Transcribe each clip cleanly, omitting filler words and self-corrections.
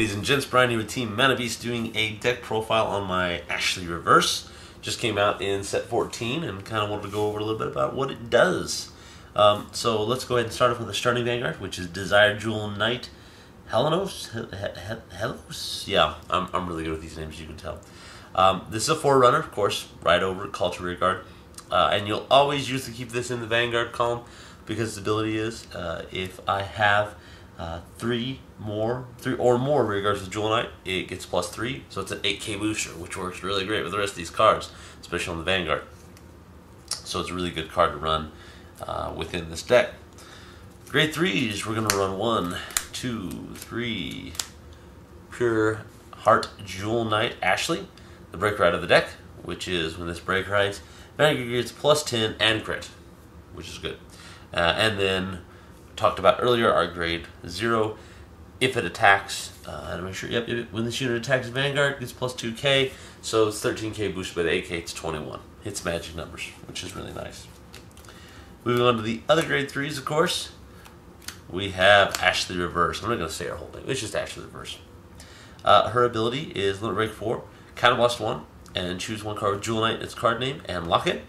Ladies and gents, Brian here with Team Mana Beast doing a deck profile on my Ashlei Reverse. Just came out in set 14 and kind of wanted to go over a little bit about what it does. So let's go ahead and start off with the starting Vanguard, which is Desire Jewel Knight Heloise. Yeah, I'm really good with these names, you can tell. This is a Forerunner, of course, right over Call to Rearguard. And you'll always usually keep this in the Vanguard column because its ability is if I have three or more rearguards with Jewel Knight, it gets +3, so it's an 8k booster, which works really great with the rest of these cards, especially on the Vanguard. So it's a really good card to run within this deck. Grade 3s, we're going to run 1, 2, 3, Pure Heart Jewel Knight Ashlei, the break ride of the deck, which is when this break rides, Vanguard gets +10 and crit, which is good. And then talked about earlier, our grade 0, if it attacks, and make sure, when this unit attacks Vanguard, it gets +2k, so it's 13k boosted by the 8k, it's 21. Hits magic numbers, which is really nice. Moving on to the other grade 3s, of course, we have Ashlei Reverse. I'm not going to say her whole name, it's just Ashlei Reverse. Her ability is Limit Break 4, Counterblast 1, and choose one card with Jewel Knight, its card name, and lock it.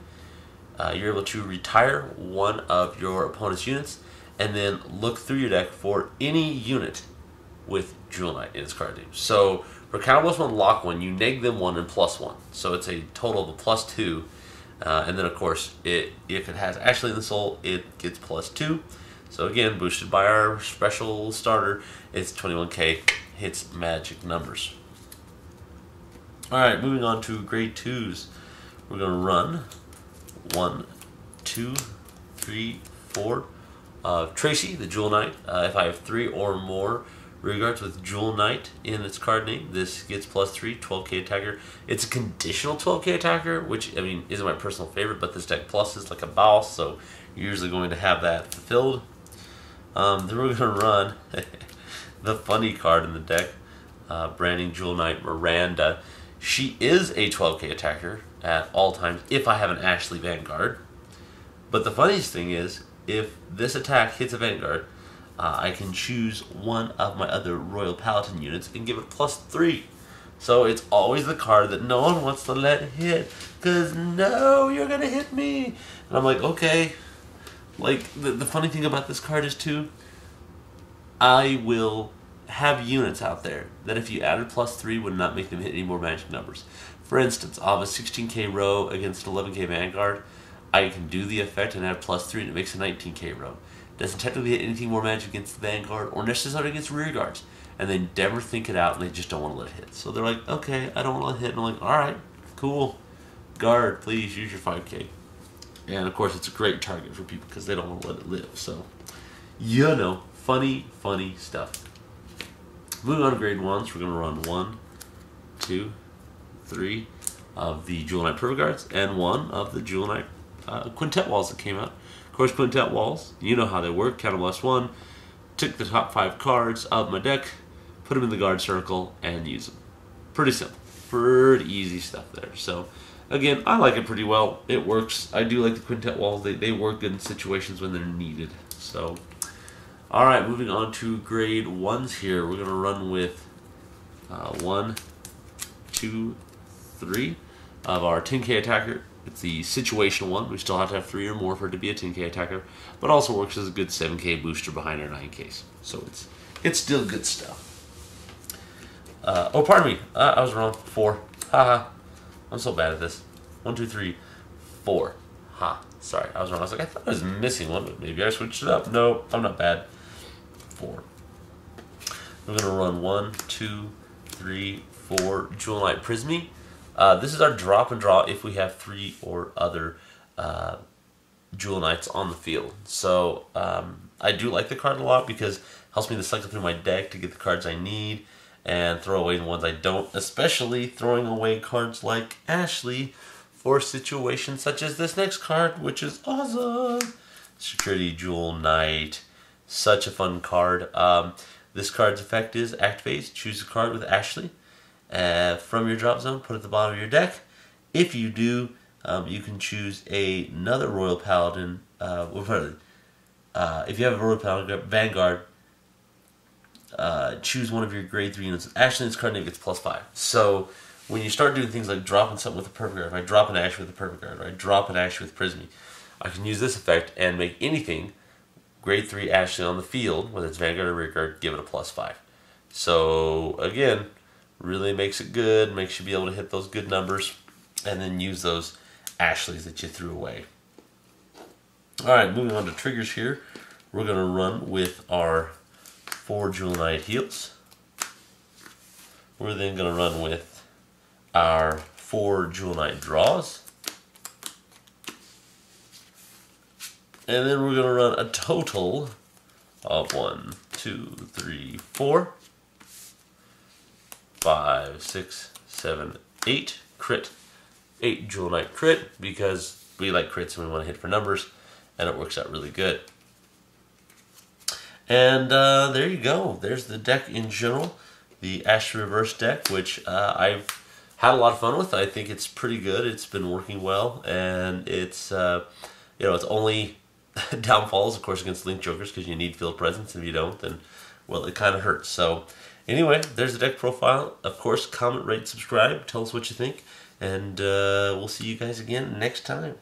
You're able to retire one of your opponent's units, and then look through your deck for any unit with Jewel Knight in its card name. So for Counterblast 1, lock 1, you neg them 1 and +1. So it's a total of a +2. And then of course, if it has Ashlei in the soul, it gets +2. So again, boosted by our special starter, it's 21k, hits magic numbers. Alright, moving on to grade 2s. We're going to run 1, 2, 3, 4. Tracie, the Jewel Knight. If I have 3 or more rearguards with Jewel Knight in its card name, this gets +3, 12k attacker. It's a conditional 12k attacker, which, I mean, isn't my personal favorite, but this deck plus is like a boss, so you're usually going to have that fulfilled. Then we're going to run the funny card in the deck, branding Jewel Knight Miranda. She is a 12k attacker at all times if I have an Ashlei Vanguard. But the funniest thing is, if this attack hits a Vanguard, I can choose one of my other Royal Paladin units and give it +3. So it's always the card that no one wants to let hit, because no, you're going to hit me. And I'm like, okay. Like, the funny thing about this card is, too, I will have units out there that if you added +3 would not make them hit any more magic numbers. For instance, I'll have a 16k row against an 11k Vanguard. I can do the effect and add +3 and it makes a 19k row. Doesn't technically hit anything more magic against the Vanguard or necessarily against rearguards. And they never think it out and they just don't want to let it hit. So they're like, okay, I don't want to let it hit. And I'm like, alright, cool. Guard, please use your 5k. And of course it's a great target for people because they don't want to let it live. So, you know, funny stuff. Moving on to grade 1s, we're going to run 1, 2, 3 of the Jewel Knight Perfect Guards and 1 of the Jewel Knight Quintet Walls that came out. Of course, Quintet Walls, you know how they work. Counterblast 1, took the top 5 cards of my deck, put them in the guard circle, and use them. Pretty simple. Pretty easy stuff there. So, again, I like it pretty well. It works. I do like the Quintet Walls. They work good in situations when they're needed. So, alright, moving on to grade 1s here. We're going to run with 1, 2, 3 of our 10k attacker. It's the situational one. We still have to have 3 or more for it to be a 10k attacker, but also works as a good 7k booster behind our 9ks. So it's still good stuff. Oh, pardon me. I was wrong. 4. Haha. I'm so bad at this. 1, 2, 3, 4. Ha. Sorry, I was wrong. I was like, I thought I was missing one, but maybe I switched it up. No, I'm not bad. 4. We're going to run 1, 2, 3, 4 Jewel Knight Prizmy. This is our drop and draw if we have 3 or other Jewel Knights on the field. So I do like the card a lot because it helps me to cycle through my deck to get the cards I need and throw away the ones I don't, especially throwing away cards like Ashlei for situations such as this next card, which is awesome. Security Jewel Knight. Such a fun card. This card's effect is activate. Choose a card with Ashlei from your drop zone, put it at the bottom of your deck. If you do, you can choose another Royal Paladin. If you have a Royal Paladin Vanguard, choose one of your grade 3 units. Ashlei in this card name gets +5. So when you start doing things like dropping something with a perfect guard, if I drop an Ashlei with a perfect guard, or I drop an Ashlei with Prizmy, I can use this effect and make anything grade 3 Ashlei on the field, whether it's Vanguard or Rearguard, give it a +5. So again, really makes it good, makes you be able to hit those good numbers, and then use those Ashleys that you threw away. Alright, moving on to triggers here. We're going to run with our 4 Jewel Knight heals. We're then going to run with our 4 Jewel Knight draws. And then we're going to run a total of 1, 2, 3, 4, 5, 6, 7, 8 crit. 8 Jewel Knight crit, because we like crits and we want to hit for numbers, and it works out really good. And there you go. There's the deck in general. The Ashlei Reverse deck, which I've had a lot of fun with. I think it's pretty good. It's been working well, and it's its only downfall is, of course, against Link Jokers, because you need field presence. If you don't, then, well, it kind of hurts. So anyway, there's the deck profile. Of course, comment, rate, subscribe. Tell us what you think, and we'll see you guys again next time.